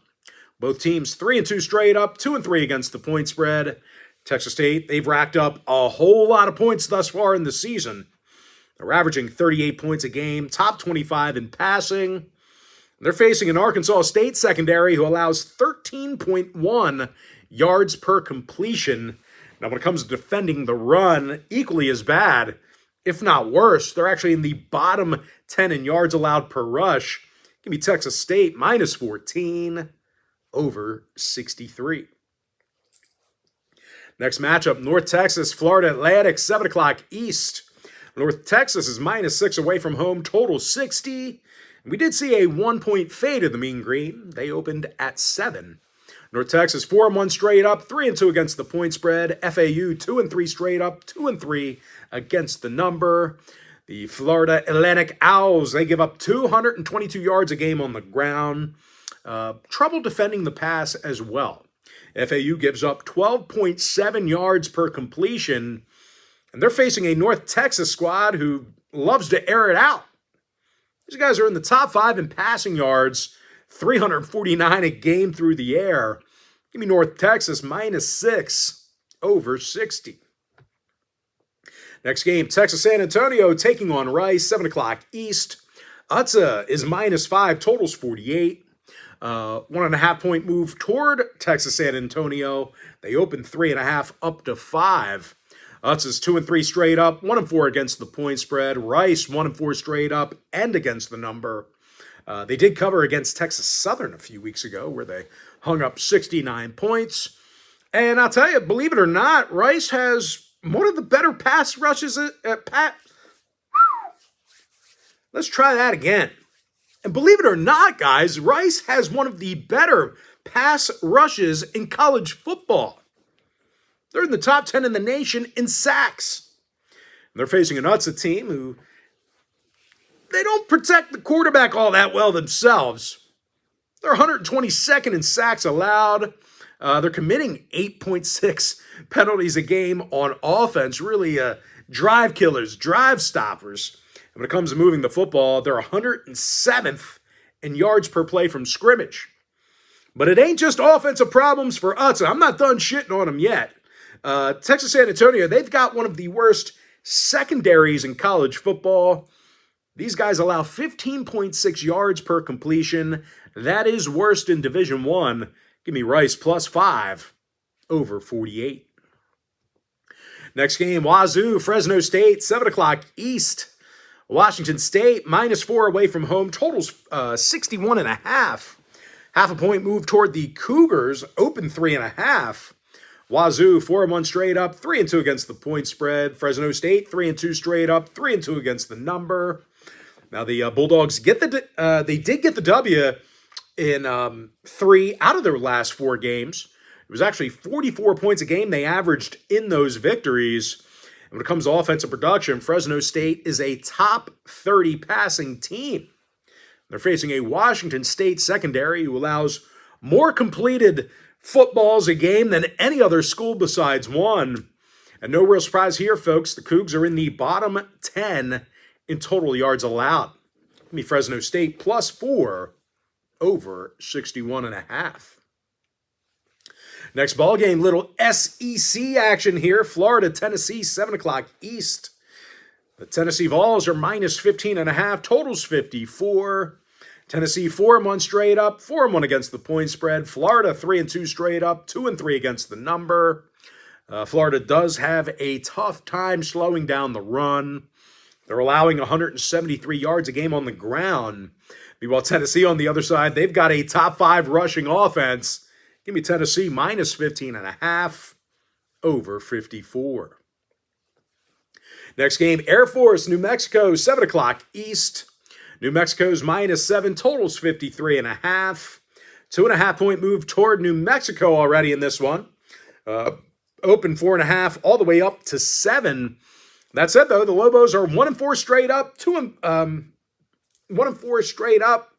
Both teams 3-2 straight up, 2-3 against the point spread. Texas State, they've racked up a whole lot of points thus far in the season. They're averaging 38 points a game, top 25 in passing. They're facing an Arkansas State secondary who allows 13.1 yards per completion. Now, when it comes to defending the run, equally as bad, if not worse. They're actually in the bottom 10 in yards allowed per rush. Give me Texas State minus 14, over 63. Next matchup, North Texas, Florida Atlantic, 7 o'clock East. North Texas is minus 6 away from home, total 60. We did see a 1-point fade of the Mean Green. They opened at 7. North Texas 4-1 straight up, 3-2 against the point spread. FAU 2-3 straight up, 2-3 against the number. The Florida Atlantic Owls, they give up 222 yards a game on the ground. Trouble defending the pass as well. FAU gives up 12.7 yards per completion, and they're facing a North Texas squad who loves to air it out. These guys are in the top 5 in passing yards, 349 a game through the air. Give me North Texas minus 6, over 60. Next game, Texas San Antonio taking on Rice, 7 o'clock East. UTSA is -5, totals 48. 1.5 point move toward Texas San Antonio. They opened 3.5 up to 5. UTSA's 2-3 straight up, 1-4 against the point spread. Rice 1-4 straight up and against the number. They did cover against Texas Southern a few weeks ago where they hung up 69 points. And I'll tell you, believe it or not, Rice has one of the better pass rushes at Pat. Let's try that again. And believe it or not, guys, Rice has one of the better pass rushes in college football. They're in the top 10 in the nation in sacks. And they're facing an UTSA team who they don't protect the quarterback all that well themselves. They're 122nd in sacks allowed. They're committing 8.6 penalties a game on offense. Really drive killers, drive stoppers. And when it comes to moving the football, they're 107th in yards per play from scrimmage. But it ain't just offensive problems for UTSA. I'm not done shitting on them yet. Texas San Antonio, they've got one of the worst secondaries in college football. These guys allow 15.6 yards per completion. That is worst in Division I. Give me Rice +5 over 48. Next game, Wazoo, Fresno State, 7 o'clock East. Washington State, -4 away from home. Totals 61.5. Half a point move toward the Cougars. Open 3.5. Wazoo, 4-1 straight up, 3-2 against the point spread. Fresno State, 3-2 straight up, 3-2 against the number. Now the Bulldogs they did get the W in 3 out of their last 4 games. It was actually 44 points a game they averaged in those victories. And when it comes to offensive production, Fresno State is a top 30 passing team. They're facing a Washington State secondary who allows more completed footballs a game than any other school besides one. And no real surprise here, folks. The Cougs are in the bottom 10 in total yards allowed. Give me Fresno State +4 over 61.5. Next ball game, little SEC action here. Florida, Tennessee, 7 o'clock East. The Tennessee Vols are -15.5. Totals 54. Tennessee 4-1 straight up, 4-1 against the point spread. Florida 3-2 straight up, 2-3 against the number. Florida does have a tough time slowing down the run. They're allowing 173 yards a game on the ground. Meanwhile, Tennessee on the other side, they've got a top 5 rushing offense. Give me Tennessee -15.5 over 54. Next game, Air Force, New Mexico, 7 o'clock East. New Mexico's -7, totals 53.5. 2.5 point move toward New Mexico already in this one. Open 4.5 all the way up to 7. That said, though, the Lobos are 1-4 straight up. 1-4 straight up.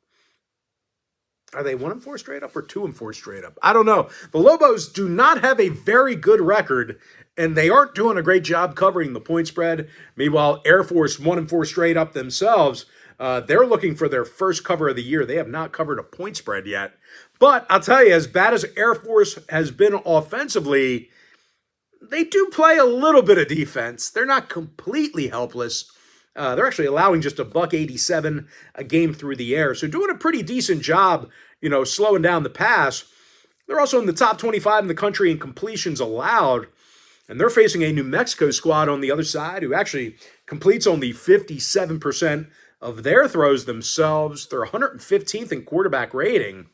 Are they 1-4 straight up or 2-4 straight up? I don't know. The Lobos do not have a very good record, and they aren't doing a great job covering the point spread. Meanwhile, Air Force 1-4 straight up themselves. They're looking for their first cover of the year. They have not covered a point spread yet. But I'll tell you, as bad as Air Force has been offensively, they do play a little bit of defense. They're not completely helpless. They're actually allowing just $187 a game through the air. So doing a pretty decent job, slowing down the pass. They're also in the top 25 in the country in completions allowed. And they're facing a New Mexico squad on the other side who actually completes only 57% of their throws themselves. They're 115th in quarterback rating. And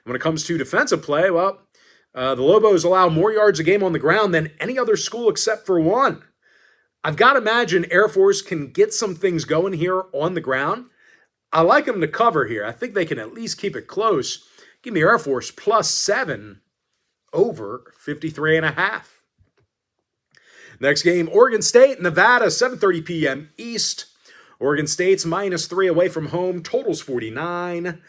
when it comes to defensive play, the Lobos allow more yards a game on the ground than any other school except for one. I've got to imagine Air Force can get some things going here on the ground. I like them to cover here. I think they can at least keep it close. Give me Air Force +7 over 53.5. Next game, Oregon State, Nevada, 7:30 p.m. East. Oregon State's -3 away from home, totals 49.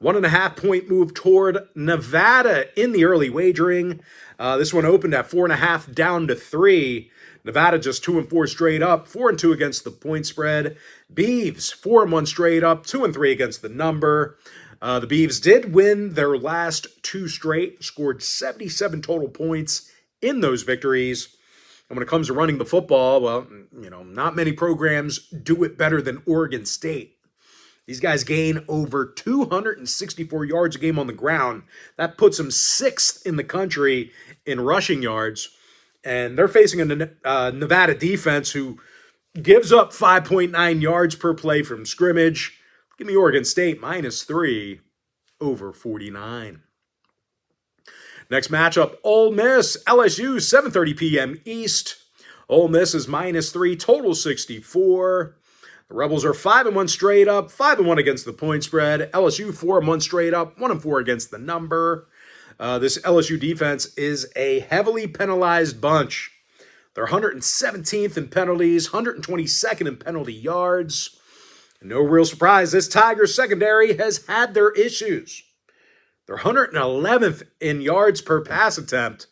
1.5 point move toward Nevada in the early wagering. This one opened at 4.5 down to 3. Nevada just 2-4 straight up, 4-2 against the point spread. Beavs 4-1 straight up, 2-3 against the number. The Beavs did win their last 2 straight, scored 77 total points in those victories. And when it comes to running the football, well, not many programs do it better than Oregon State. These guys gain over 264 yards a game on the ground. That puts them 6th in the country in rushing yards. And they're facing a Nevada defense who gives up 5.9 yards per play from scrimmage. Give me Oregon State -3 over 49. Next matchup, Ole Miss, LSU, 7:30 p.m. East. Ole Miss is -3, total 64. The Rebels are 5-1 straight up, 5-1 against the point spread. LSU 4-1 straight up, 1-4 against the number. This LSU defense is a heavily penalized bunch. They're 117th in penalties, 122nd in penalty yards. And no real surprise, this Tigers secondary has had their issues. They're 111th in yards per pass attempt,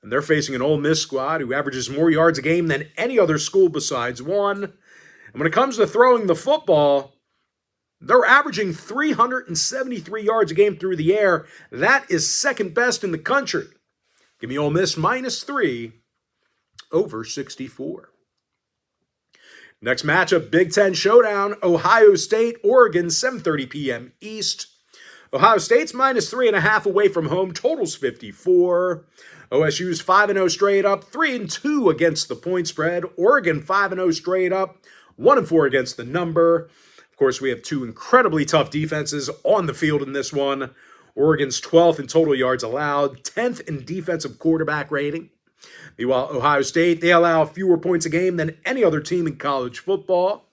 and they're facing an Ole Miss squad who averages more yards a game than any other school besides one. And when it comes to throwing the football, they're averaging 373 yards a game through the air. That is second best in the country. Give me Ole Miss -3 over 64. Next matchup, Big Ten Showdown, Ohio State, Oregon, 7:30 p.m. East. Ohio State's -3.5 away from home, totals 54. OSU's 5-0 straight up, 3-2 against the point spread. Oregon 5-0 straight up, 1-4 against the number. Of course, we have two incredibly tough defenses on the field in this one. Oregon's 12th in total yards allowed, 10th in defensive quarterback rating. Meanwhile, Ohio State, they allow fewer points a game than any other team in college football.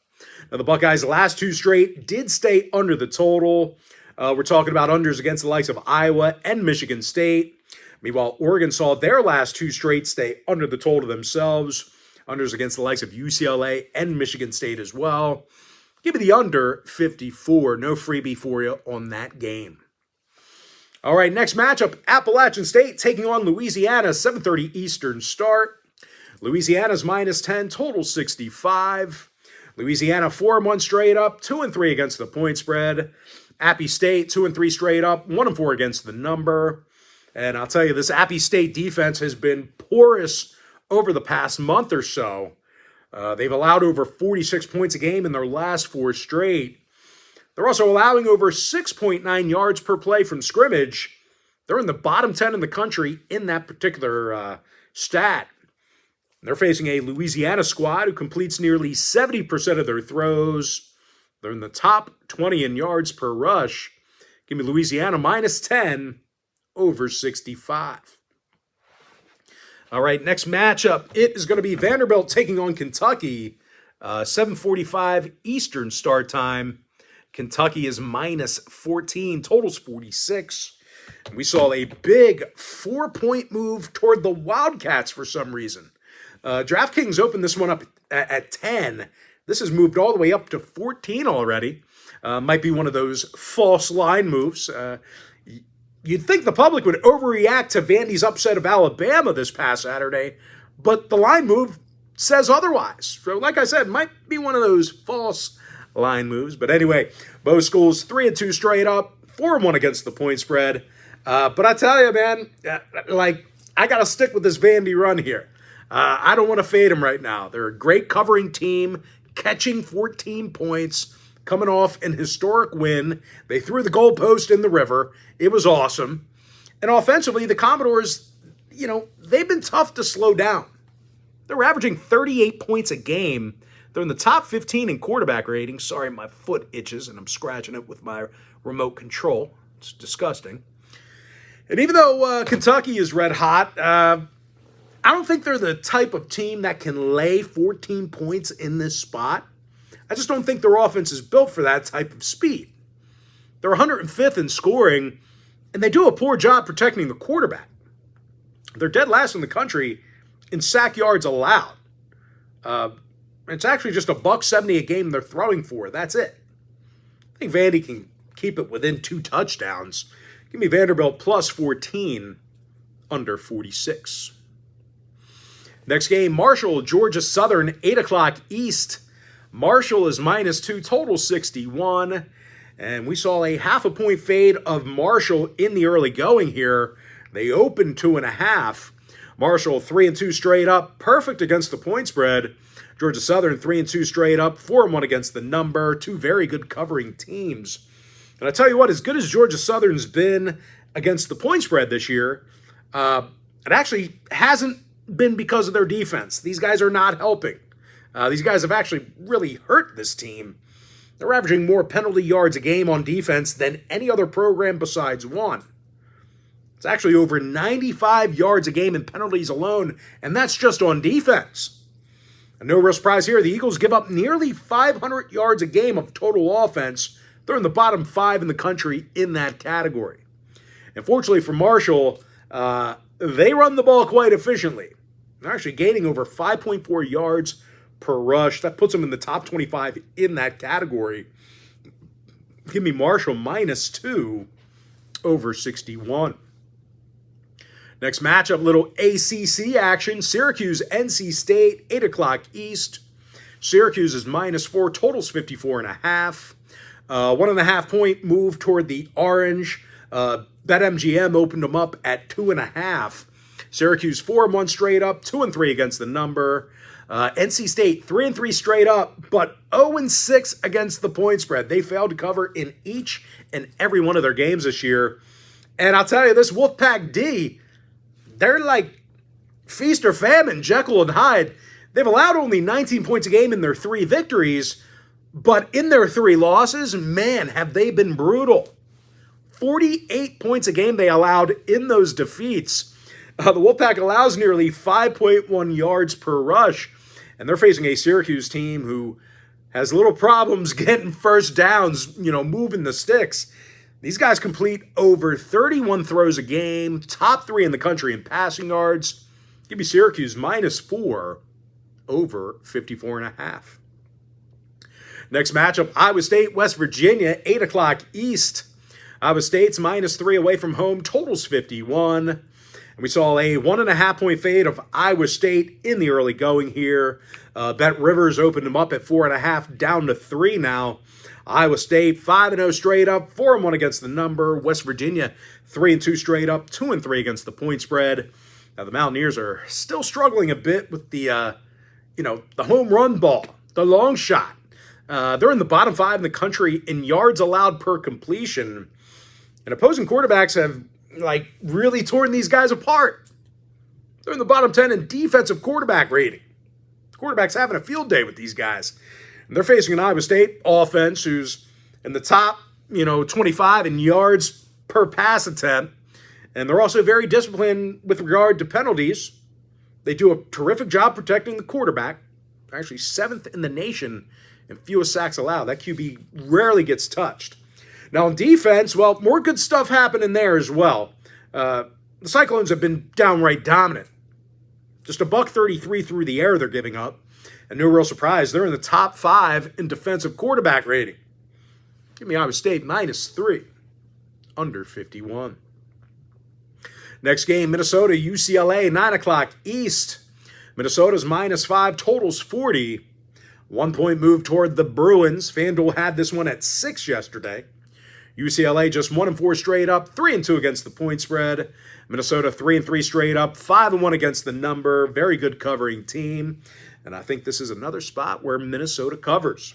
Now, the Buckeyes' last two straight did stay under the total. We're talking about unders against the likes of Iowa and Michigan State. Meanwhile, Oregon saw their last two straight stay under the total themselves. Unders against the likes of UCLA and Michigan State as well. Give me the under 54. No freebie for you on that game. All right, next matchup, Appalachian State taking on Louisiana, 7:30 Eastern start. Louisiana's -10, total 65. Louisiana 4-1 straight up, 2-3 against the point spread. Appy State 2-3 straight up, 1-4 against the number. And I'll tell you, this Appy State defense has been porous over the past month or so. They've allowed over 46 points a game in their last four straight. They're also allowing over 6.9 yards per play from scrimmage. They're in the bottom 10 in the country in that particular stat. They're facing a Louisiana squad who completes nearly 70% of their throws. They're in the top 20 in yards per rush. Give me Louisiana -10 over 65. All right, next matchup. It is going to be Vanderbilt taking on Kentucky. 7:45 Eastern start time. Kentucky is -14, totals 46. And we saw a big 4-point move toward the Wildcats for some reason. DraftKings opened this one up at 10. This has moved all the way up to 14 already. Might be one of those false line moves. You'd think the public would overreact to Vandy's upset of Alabama this past Saturday, but the line move says otherwise. So like I said, might be one of those false line moves. But anyway, both schools 3-2 straight up, 4-1 against the point spread. But I tell you, man, I got to stick with this Vandy run here. I don't want to fade them right now. They're a great covering team, catching 14 points, coming off an historic win. They threw the goalpost in the river. It was awesome. And offensively, the Commodores, they've been tough to slow down. They're averaging 38 points a game. They're in the top 15 in quarterback rating. Sorry, my foot itches, and I'm scratching it with my remote control. It's disgusting. And even though Kentucky is red hot, I don't think they're the type of team that can lay 14 points in this spot. I just don't think their offense is built for that type of speed. They're 105th in scoring, and they do a poor job protecting the quarterback. They're dead last in the country in sack yards allowed. It's actually just $170 a game they're throwing for. That's it. I think Vandy can keep it within 2 touchdowns. Give me Vanderbilt +14, under 46. Next game, Marshall, Georgia Southern, 8 o'clock East. Marshall is -2, total 61. And we saw a 0.5 point fade of Marshall in the early going here. They opened 2.5. Marshall 3-2 straight up, perfect against the point spread. Georgia Southern 3-2 straight up, 4-1 against the number. Two very good covering teams. And I tell you what, as good as Georgia Southern's been against the point spread this year, it actually hasn't been because of their defense. These guys are not helping. These guys have actually really hurt this team. They're averaging more penalty yards a game on defense than any other program besides one. It's actually over 95 yards a game in penalties alone, and that's just on defense. And no real surprise here, the Eagles give up nearly 500 yards a game of total offense. They're in the bottom 5 in the country in that category. And fortunately for Marshall, they run the ball quite efficiently. They're actually gaining over 5.4 yards per rush. That puts them in the top 25 in that category. Give me Marshall -2 over 61. Next matchup, little ACC action. Syracuse, NC State, 8 o'clock East. Syracuse is -4, totals 54.5. 1.5 point move toward the orange. BetMGM opened them up at 2.5. Syracuse 4-1 straight up, 2-3 against the number. NC State 3-3 straight up, but 0-6 against the point spread. They failed to cover in each and every one of their games this year. And I'll tell you, this Wolfpack D, they're like feast or famine, Jekyll and Hyde. They've allowed only 19 points a game in their 3 victories, but in their 3 losses, man, have they been brutal. 48 points a game they allowed in those defeats. The Wolfpack allows nearly 5.1 yards per rush, and they're facing a Syracuse team who has little problems getting first downs, moving the sticks. These guys complete over 31 throws a game, top 3 in the country in passing yards. Give me Syracuse -4 over 54.5. Next matchup, Iowa State, West Virginia, 8 o'clock East. Iowa State's -3 away from home, totals 51. And we saw a 1.5 point fade of Iowa State in the early going here. Bet Rivers opened them up at 4.5, down to 3 now. Iowa State 5-0 straight up, 4-1 against the number. West Virginia 3-2 straight up, 2-3 against the point spread. Now the Mountaineers are still struggling a bit with the home run ball, the long shot. They're in the bottom 5 in the country in yards allowed per completion. And opposing quarterbacks have really torn these guys apart. They're in the bottom 10 in defensive quarterback rating. Quarterbacks having a field day with these guys. And they're facing an Iowa State offense who's in the top, 25 in yards per pass attempt. And they're also very disciplined with regard to penalties. They do a terrific job protecting the quarterback. They're actually 7th in the nation in fewest sacks allowed. That QB rarely gets touched. Now, on defense, more good stuff happening there as well. The Cyclones have been downright dominant. Just $133 through the air they're giving up. And no real surprise, they're in the top 5 in defensive quarterback rating. Give me Iowa State -3, under 51. Next game, Minnesota, UCLA, 9 o'clock East. Minnesota's -5, totals 40. 1 point move toward the Bruins. FanDuel had this one at 6 yesterday. UCLA just 1-4 straight up, 3-2 against the point spread. Minnesota 3-3 straight up, 5-1 against the number. Very good covering team. And I think this is another spot where Minnesota covers.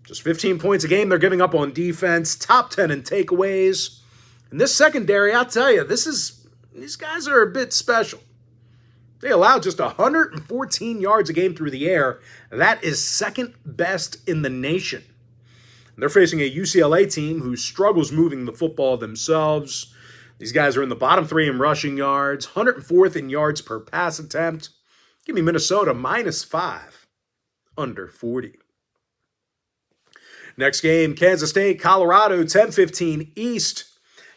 Just 15 points a game they're giving up on defense, top 10 in takeaways. And this secondary, I'll tell you, these guys are a bit special. They allow just 114 yards a game through the air. That is second best in the nation. They're facing a UCLA team who struggles moving the football themselves. These guys are in the bottom 3 in rushing yards, 104th in yards per pass attempt. Give me Minnesota -5, under 40. Next game, Kansas State, Colorado, 10:15 East.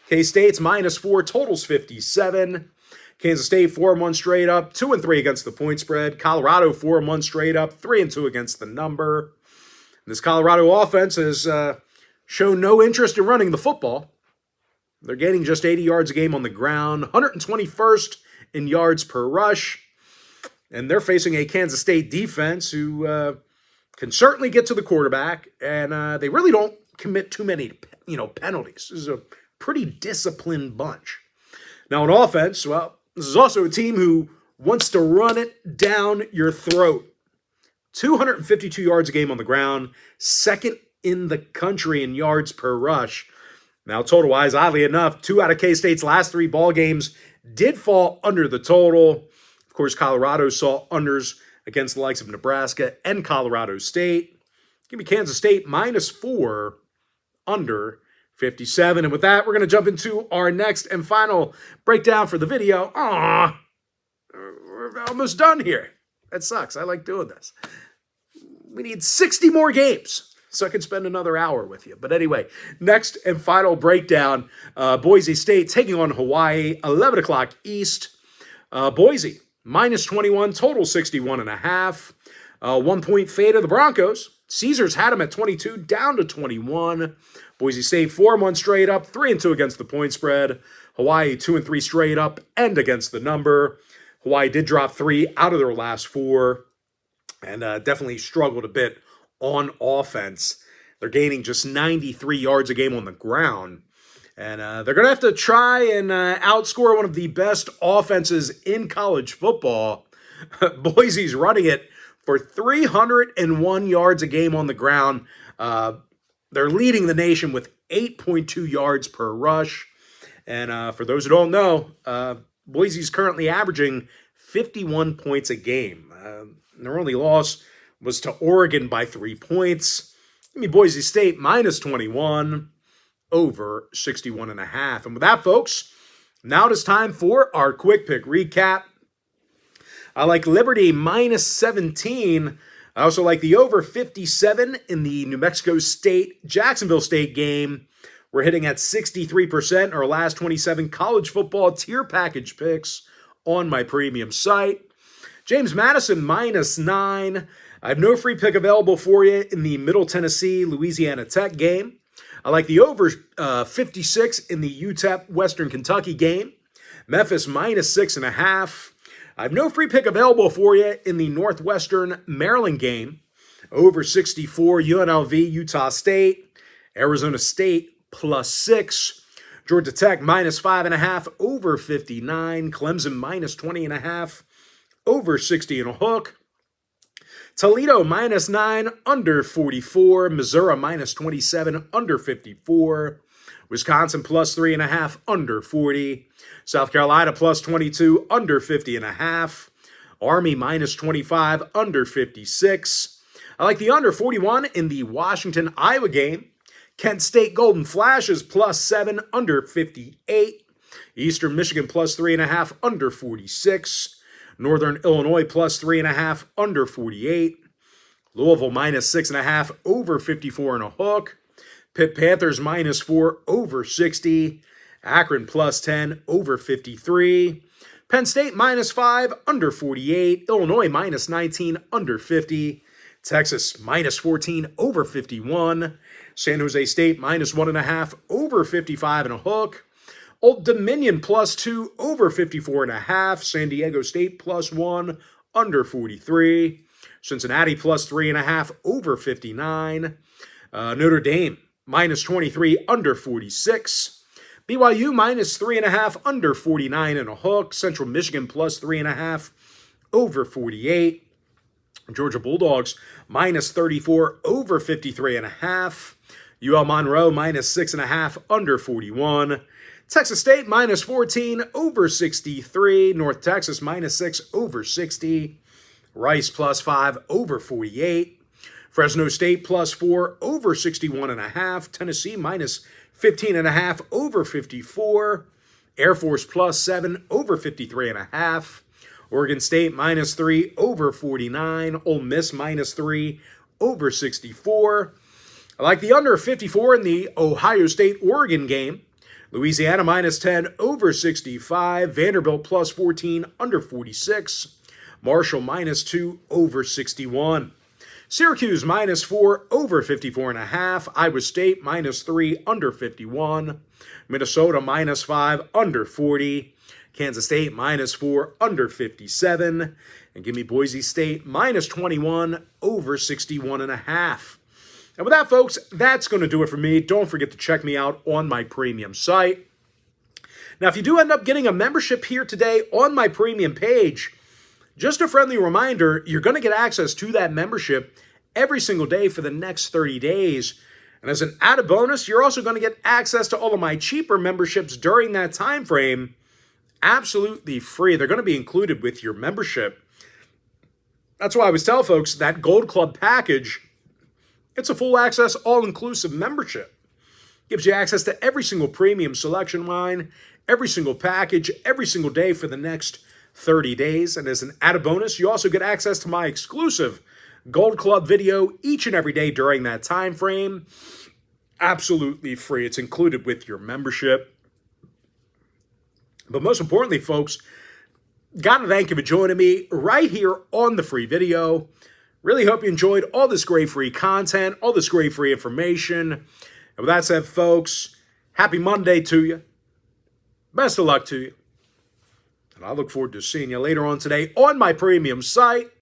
K-State's -4, totals 57. Kansas State 4-1 straight up, 2-3 against the point spread. Colorado 4-1 straight up, 3-2 against the number. And this Colorado offense has shown no interest in running the football. They're gaining just 80 yards a game on the ground, 121st in yards per rush. And they're facing a Kansas State defense who can certainly get to the quarterback, and they really don't commit too many, penalties. This is a pretty disciplined bunch. Now, on offense, this is also a team who wants to run it down your throat. 252 yards a game on the ground, second in the country in yards per rush. Now, total-wise, oddly enough, 2 out of K-State's last 3 ball games did fall under the total. Of course, Colorado saw unders against the likes of Nebraska and Colorado State. Give me Kansas State -4, under 57. And with that, we're going to jump into our next and final breakdown for the video. We're almost done here. That sucks. I like doing this. We need 60 more games so I can spend another hour with you. But anyway, next and final breakdown. Boise State taking on Hawaii, 11 o'clock East. Boise, -21, total 61.5. 1-point fade of the Broncos. Caesars had them at 22, down to 21. Boise State 4-1 straight up, 3-2 against the point spread. Hawaii 2-3 straight up and against the number. Hawaii did drop 3 out of their last 4 and definitely struggled a bit on offense. They're gaining just 93 yards a game on the ground. And they're going to have to try and outscore one of the best offenses in college football. Boise's running it for 301 yards a game on the ground. They're leading the nation with 8.2 yards per rush. And for those who don't know, Boise's currently averaging 51 points a game. Their only loss was to Oregon by 3 points. Give me Boise State -21, over 61.5. And with that, folks, now it is time for our quick pick recap. I like Liberty -17. I also like the over 57 in the New Mexico State, Jacksonville State game. We're hitting at 63% our last 27 college football tier package picks on my premium site. James Madison -9. I have no free pick available for you in the Middle Tennessee, Louisiana Tech game. I like the over 56 in the UTEP-Western Kentucky game. Memphis -6.5. I have no free pick available for you in the Northwestern Maryland game. Over 64, UNLV-Utah Arizona State +6. Georgia Tech -5.5, over 59. Clemson -20.5, over 60.5. Toledo -9, under 44. Missouri -27, under 54. Wisconsin +3.5, under 40. South Carolina +22, under 50.5. Army -25, under 56. I like the under 41 in the Washington-Iowa game. Kent State Golden Flashes +7, under 58. Eastern Michigan +3.5, under 46. Northern Illinois +3.5, under 48. Louisville -6.5, over 54.5. Pitt Panthers -4, over 60. Akron +10, over 53. Penn State -5, under 48. Illinois -19, under 50. Texas -14, over 51. San Jose State -1.5, over 55.5. Old Dominion +2, over 54.5. San Diego State +1, under 43. Cincinnati +3.5, over 59. Notre Dame -23, under 46. BYU -3.5, under 49.5. Central Michigan +3.5, over 48. Georgia Bulldogs -34, over 53.5. UL Monroe -6.5, under 41. Texas State -14, over 63. North Texas -6, over 60. Rice +5, over 48. Fresno State +4, over 61.5. Tennessee -15.5, over 54. Air Force +7, over 53.5. Oregon State -3, over 49. Ole Miss -3, over 64. I like the under 54 in the Ohio State-Oregon game. Louisiana -10, over 65. Vanderbilt +14, under 46. Marshall -2, over 61. Syracuse -4, over 54.5. Iowa State -3, under 51. Minnesota -5, under 40. Kansas State -4, under 57. And give me Boise State -21, over 61.5. And with that, folks, that's going to do it for me. Don't forget to check me out on my premium site. Now, if you do end up getting a membership here today on my premium page, Just a friendly reminder, you're going to get access to that membership every single day for the next 30 days. And as an added bonus, you're also going to get access to all of my cheaper memberships during that time frame, absolutely free. They're going to be included with your membership. That's why I always tell folks that Gold Club package, it's a full access, all-inclusive membership. Gives you access to every single premium selection line, every single package, every single day for the next 30 days. And as an added bonus, you also get access to my exclusive Gold Club video each and every day during that time frame. Absolutely free. It's included with your membership. But most importantly, folks, gotta thank you for joining me right here on the free video. Really hope you enjoyed all this great free content, all this great free information. And with that said, folks, happy Monday to you. Best of luck to you. And I look forward to seeing you later on today on my premium site.